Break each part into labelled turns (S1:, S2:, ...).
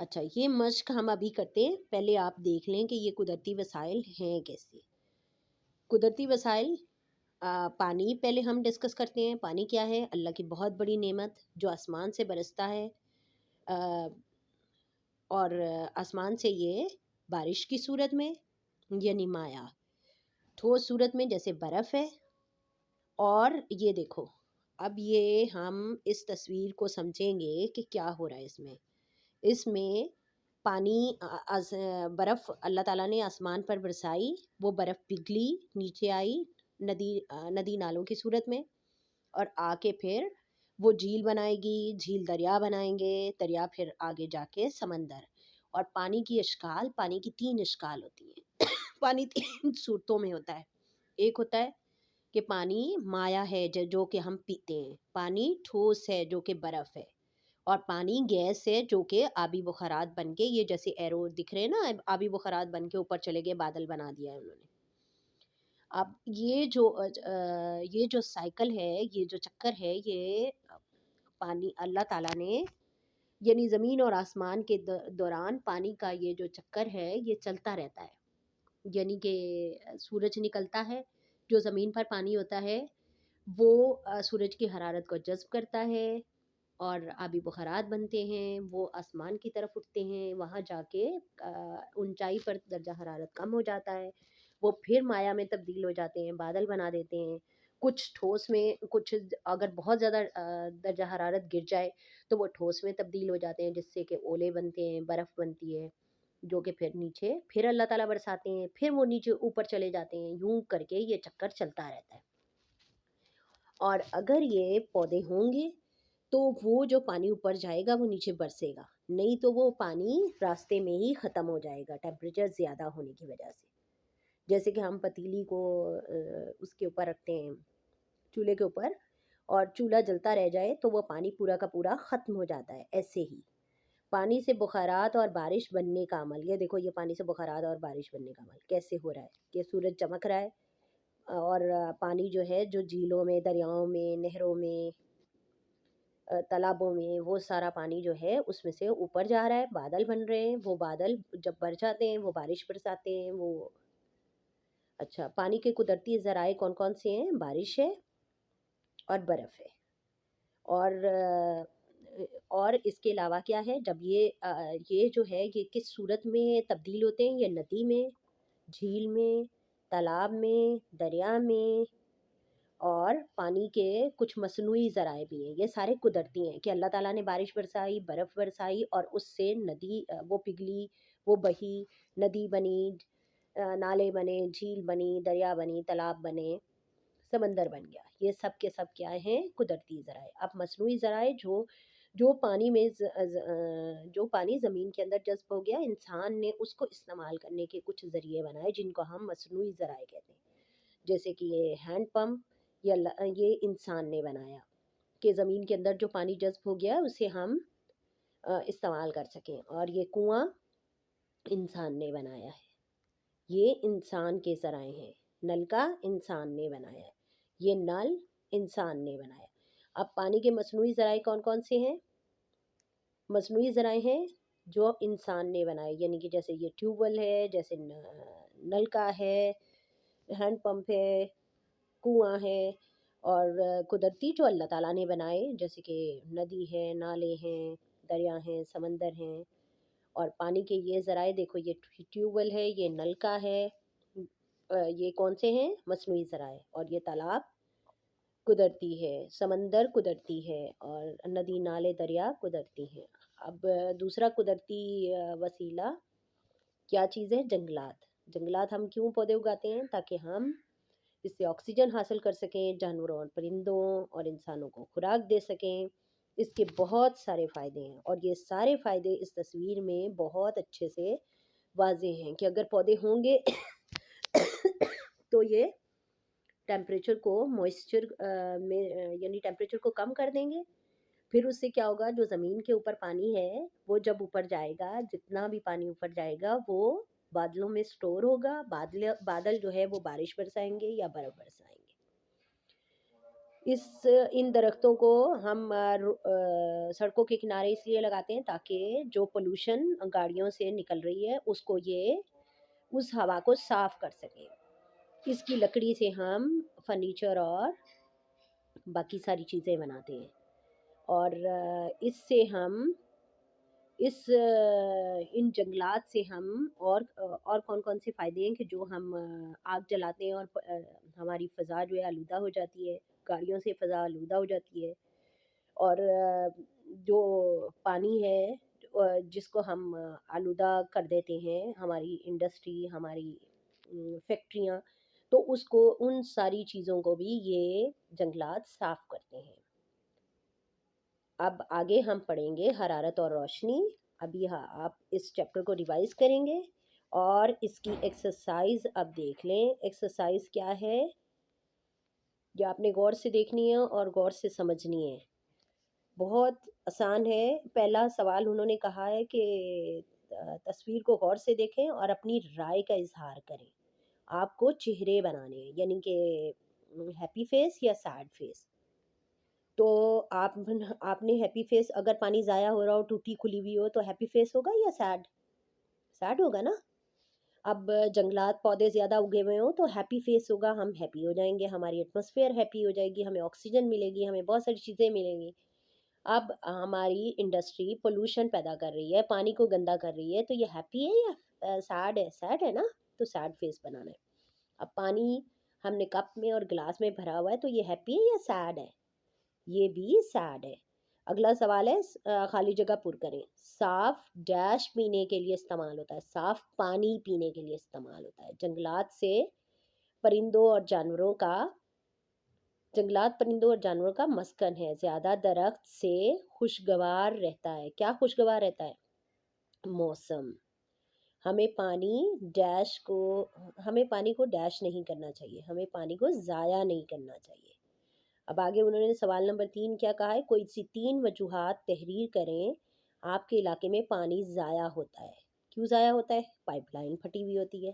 S1: اچھا، یہ مشق ہم ابھی کرتے ہیں، پہلے آپ دیکھ لیں کہ یہ قدرتی وسائل ہیں کیسے۔ قدرتی وسائل، پانی پہلے ہم ڈسکس کرتے ہیں۔ پانی کیا ہے؟ اللہ کی بہت بڑی نعمت جو آسمان سے برستا ہے، آ، اور آسمان سے یہ بارش کی صورت میں، یعنی مایا، ٹھوس صورت میں جیسے برف ہے۔ اور یہ دیکھو، اب یہ ہم اس تصویر کو سمجھیں گے کہ کیا ہو رہا ہے اس میں پانی، برف اللہ تعالیٰ نے آسمان پر برسائی، وہ برف پگھلی، نیچے آئی ندی نالوں کی صورت میں، اور آ کے پھر وہ جھیل بنائے گی، جھیل دریا بنائیں گے، دریا پھر آگے جا کے سمندر۔ اور پانی کی اشکال، پانی کی 3 اشکال ہوتی ہیں۔ پانی 3 صورتوں میں ہوتا ہے۔ ایک ہوتا ہے کہ پانی مایا ہے جو کہ ہم پیتے ہیں، پانی ٹھوس ہے جو کہ برف ہے، اور پانی گیس ہے جو کہ آبی بخارات بن کے، یہ جیسے ایرو دکھ رہے ہیں نا، آبی بخارات بن کے اوپر چلے گئے، بادل بنا دیا ہے انہوں نے۔ اب یہ جو سائیکل ہے، یہ جو چکر ہے، یہ پانی اللہ تعالیٰ نے، یعنی زمین اور آسمان کے دوران پانی کا یہ جو چکر ہے یہ چلتا رہتا ہے۔ یعنی کہ سورج نکلتا ہے، جو زمین پر پانی ہوتا ہے وہ سورج کی حرارت کو جذب کرتا ہے، اور آبی بخارات بنتے ہیں، وہ آسمان کی طرف اٹھتے ہیں، وہاں جا کے اونچائی پر درجہ حرارت کم ہو جاتا ہے، وہ پھر مایا میں تبدیل ہو جاتے ہیں، بادل بنا دیتے ہیں، کچھ ٹھوس میں، کچھ اگر بہت زیادہ درجہ حرارت گر جائے تو وہ ٹھوس میں تبدیل ہو جاتے ہیں، جس سے کہ اولے بنتے ہیں، برف بنتی ہے، جو کہ پھر نیچے پھر اللہ تعالیٰ برساتے ہیں، پھر وہ نیچے اوپر چلے جاتے ہیں، یوں کر کے یہ چکر چلتا رہتا ہے۔ اور اگر یہ پودے ہوں گے تو وہ جو پانی اوپر جائے گا وہ نیچے برسے گا، نہیں تو وہ پانی راستے میں ہی ختم ہو جائے گا ٹیمپریچر زیادہ ہونے کی وجہ سے۔ جیسے کہ ہم پتیلی کو اس کے اوپر رکھتے ہیں، چولہے کے اوپر، اور چولہا جلتا رہ جائے تو وہ پانی پورا کا پورا ختم ہو جاتا ہے۔ ایسے ہی پانی سے بخارات اور بارش بننے کا عمل، یہ دیکھو، یہ پانی سے بخارات اور بارش بننے کا عمل کیسے ہو رہا ہے کہ سورج چمک رہا ہے، اور پانی جو ہے جو جھیلوں میں، دریاؤں میں، نہروں میں، تالابوں میں، وہ سارا پانی جو ہے اس میں سے اوپر جا رہا ہے، بادل بن رہے ہیں، وہ بادل جب بر جاتے ہیں وہ بارش برساتے ہیں۔ وہ اچھا، پانی کے قدرتی ذرائع کون کون سے ہیں؟ بارش ہے اور برف ہے، اور اور اس کے علاوہ کیا ہے؟ جب یہ جو ہے یہ کس صورت میں تبدیل ہوتے ہیں؟ یہ ندی میں، جھیل میں، تالاب میں، دریا میں، اور پانی کے کچھ مصنوعی ذرائع بھی ہیں۔ یہ سارے قدرتی ہیں کہ اللہ تعالیٰ نے بارش برسائی، برف برسائی، اور اس سے ندی وہ پگھلی، وہ بہی، ندی بنی، نالے بنے، جھیل بنی، دریا بنی، تالاب بنے، سمندر بن گیا۔ یہ سب کے سب کیا ہیں؟ قدرتی ذرائع۔ اب مصنوعی ذرائع جو پانی میں جو پانی زمین کے اندر جذب ہو گیا، انسان نے اس کو استعمال کرنے کے کچھ ذریعے بنائے جن کو ہم مصنوعی ذرائع کہتے ہیں۔ جیسے کہ یہ ہینڈ پمپ، یہ انسان نے بنایا کہ زمین کے اندر جو پانی جذب ہو گیا اسے ہم استعمال کر سکیں، اور یہ کنواں انسان نے بنایا ہے، یہ انسان کے ذرائع ہیں۔ نل کا انسان نے بنایا ہے، یہ نل انسان نے بنایا۔ اب پانی کے مصنوعی ذرائع کون کون سے ہیں؟ مصنوعی ذرائع ہیں جو انسان نے بنائے، یعنی کہ جیسے یہ ٹیوب ویل ہے، جیسے نل کا ہے، ہینڈ پمپ ہے، کنواں ہے، اور قدرتی جو اللہ تعالیٰ نے بنائے جیسے کہ ندی ہے، نالے ہیں، دریا ہیں، سمندر ہیں۔ اور پانی کے یہ ذرائع دیکھو، یہ ٹیوب ویل ہے، یہ نل کا ہے، یہ کون سے ہیں؟ مصنوعی ذرائع۔ اور یہ تالاب قدرتی ہے، سمندر قدرتی ہے، اور ندی، نالے، دریا قدرتی ہیں۔ اب دوسرا قدرتی وسیلہ کیا چیز ہے؟ جنگلات۔ جنگلات ہم کیوں پودے اگاتے ہیں؟ تاکہ ہم اس سے آکسیجن حاصل کر سکیں، جانوروں اور پرندوں اور انسانوں کو خوراک دے سکیں۔ اس کے بہت سارے فائدے ہیں، اور یہ سارے فائدے اس تصویر میں بہت اچھے سے واضح ہیں کہ اگر پودے ہوں گے تو یہ ٹیمپریچر کو موئسچر میں، یعنی ٹیمپریچر کو کم کر دیں گے۔ پھر اس سے کیا ہوگا؟ جو زمین کے اوپر پانی ہے وہ جب اوپر جائے گا، جتنا بھی پانی اوپر جائے گا وہ بادلوں میں سٹور ہوگا، بادل جو ہے وہ بارش برسائیں گے یا برف برسائیں گے۔ اس ان درختوں کو ہم سڑکوں کے کنارے اس لیے لگاتے ہیں تاکہ جو پولوشن گاڑیوں سے نکل رہی ہے اس کو یہ اس ہوا کو صاف کر سکے. اس کی لکڑی سے ہم فرنیچر اور باقی ساری چیزیں بناتے ہیں. اور اس سے ہم ان جنگلات سے ہم اور کون کون سے فائدے ہیں کہ جو ہم آگ جلاتے ہیں اور ہماری فضا جو ہے آلودہ ہو جاتی ہے، گاڑیوں سے فضا آلودہ ہو جاتی ہے. اور جو پانی ہے جس کو ہم آلودہ کر دیتے ہیں، ہماری انڈسٹری، ہماری فیکٹریاں، تو اس کو ان ساری چیزوں کو بھی یہ جنگلات صاف کرتے ہیں. اب آگے ہم پڑھیں گے حرارت اور روشنی. ابھی آپ اس چیپٹر کو ریوائز کریں گے اور اس کی ایکسرسائز اب دیکھ لیں. ایکسرسائز کیا ہے جو آپ نے غور سے دیکھنی ہے اور غور سے سمجھنی ہے. بہت آسان ہے. پہلا سوال انہوں نے کہا ہے کہ تصویر کو غور سے دیکھیں اور اپنی رائے کا اظہار کریں. آپ کو چہرے بنانے ہیں، یعنی کہ ہیپی فیس یا سیڈ فیس. تو آپ نے ہیپی فیس، اگر پانی ضائع ہو رہا ہو، ٹوٹی کھلی ہوئی ہو، تو ہیپی فیس ہوگا یا سیڈ؟ سیڈ ہوگا نا. اب جنگلات پودے زیادہ اگے ہوئے ہوں تو ہیپی فیس ہوگا، ہم ہیپی ہو جائیں گے، ہماری ایٹماسفیئر ہیپی ہو جائے گی، ہمیں آکسیجن ملے گی، ہمیں بہت ساری چیزیں ملیں گی. اب ہماری انڈسٹری پولوشن پیدا کر رہی ہے، پانی کو گندا کر رہی ہے، تو یہ ہیپی ہے یا سیڈ ہے؟ سیڈ ہے نا. تو سیڈ فیس بنانا ہے. اب پانی ہم نے کپ میں اور گلاس میں بھرا ہوا ہے، تو یہ ہیپی ہے یا سیڈ ہے؟ یہ بھی سیڈ ہے. اگلا سوال ہے خالی جگہ پر کریں. صاف ڈیش پینے کے لیے استعمال ہوتا ہے، صاف پانی پینے کے لیے استعمال ہوتا ہے. جنگلات پرندوں اور جانوروں کا مسکن ہے. زیادہ درخت سے خوشگوار رہتا ہے. کیا خوشگوار رہتا ہے؟ موسم. ہمیں پانی کو ڈیش نہیں کرنا چاہیے، ہمیں پانی کو ضائع نہیں کرنا چاہیے. اب آگے انہوں نے سوال نمبر 3 کیا کہا ہے؟ کوئی سی 3 وجوہات تحریر کریں. آپ کے علاقے میں پانی ضائع ہوتا ہے. کیوں ضائع ہوتا ہے؟ پائپ لائن پھٹی ہوئی ہوتی ہے،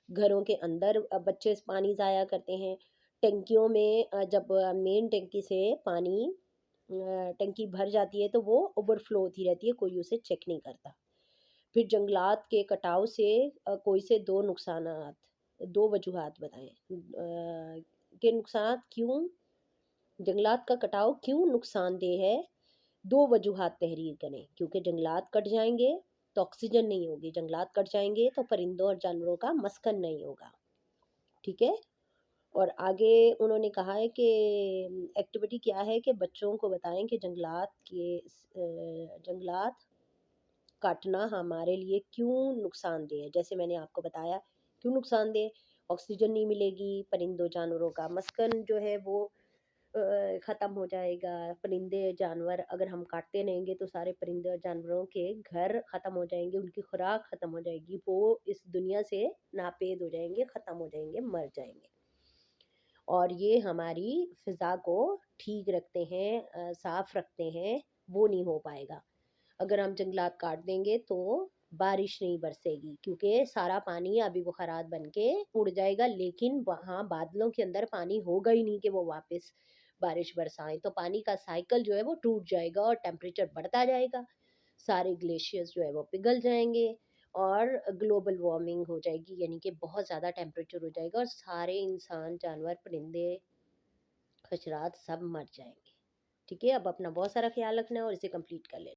S1: گھروں کے اندر بچے پانی ضائع کرتے ہیں، ٹنکیوں میں جب مین ٹنکی سے پانی ٹنکی بھر جاتی ہے تو وہ اوور فلو ہوتی رہتی ہے، کوئی اسے چیک نہیں کرتا. پھر جنگلات کے کٹاؤ سے کوئی سے 2 وجوہات بتائیں کہ نقصانات کیوں، جنگلات کا کٹاؤ کیوں نقصان دہ ہے. 2 وجوہات تحریر کریں. کیونکہ جنگلات کٹ جائیں گے تو آکسیجن نہیں ہوگی، جنگلات کٹ جائیں گے تو پرندوں اور جانوروں کا مسکن نہیں ہوگا. ٹھیک ہے. اور آگے انہوں نے کہا ہے کہ ایکٹیویٹی کیا ہے کہ بچوں کو بتائیں کہ جنگلات کاٹنا ہمارے لیے کیوں نقصان دہ ہے. جیسے میں نے آپ کو بتایا کیوں نقصان دہ، آکسیجن نہیں ملے گی، پرندوں جانوروں کا مسکن جو ہے وہ ختم ہو جائے گا. پرندے جانور اگر ہم کاٹتے رہیں گے تو سارے پرندے اور جانوروں کے گھر ختم ہو جائیں گے، ان کی خوراک ختم ہو جائے گی، وہ اس دنیا سے ناپید ہو جائیں گے، ختم ہو جائیں گے، مر جائیں گے. اور یہ ہماری فضا کو ٹھیک رکھتے ہیں، صاف رکھتے ہیں، وہ نہیں ہو پائے گا. اگر ہم جنگلات کاٹ دیں گے تو بارش نہیں برسے گی، کیونکہ سارا پانی آبی بخارات بن کے اڑ جائے گا، لیکن وہاں بادلوں کے اندر پانی ہوگا ہی نہیں کہ وہ واپس بارش برسائیں. تو پانی کا سائیکل جو ہے وہ ٹوٹ جائے گا اور ٹیمپریچر بڑھتا جائے گا، سارے گلیشیئرز جو ہے وہ پگھل جائیں گے اور گلوبل وارمنگ ہو جائے گی، یعنی کہ بہت زیادہ ٹیمپریچر ہو جائے گا اور سارے انسان، جانور، پرندے، حشرات سب مر جائیں گے. ٹھیک ہے. اب اپنا بہت سارا خیال رکھنا ہے اور اسے کمپلیٹ کر لینا.